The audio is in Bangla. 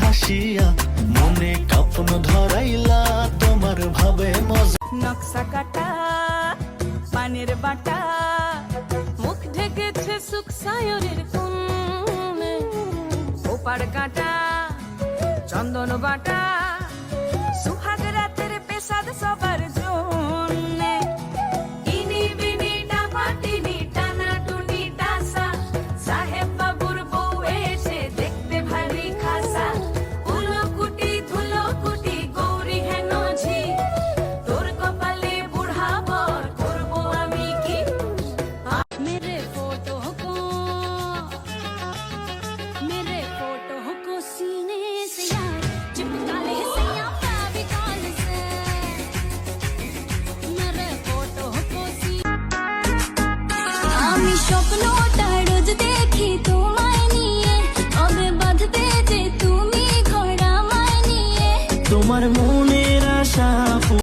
হাসিয়া মনে কাপন ধরাইলা তোমার ভাবে মজা। নকশা কাটা পানের বাটা মুখ ঢেকেছে সুখ সায়রের কোণে, ওপার কাটা চন্দন বাটা সুহাগ রাতের পেশাদ সবার জন্যে। ইনি বিনি ডাপাটিনি টানা টুনি টাসা সাহেব বাবুর বউ এসে দেখতে ভারী খাসা। উলকুটি ধুলকুটি গৌরী হেন ঝি তোর কপালে বুড়া বর করবো আমি কি। মেরে फोटो को सीने से यार चिपका ले सैया फेविकॉल से। मेरे फोटो को আমি স্বপ্নটা রোজ দেখি তোমায় নিয়ে, কবে বাঁধবে যে তুমি ঘোড়া মানিয়ে। তোমার মনের আশা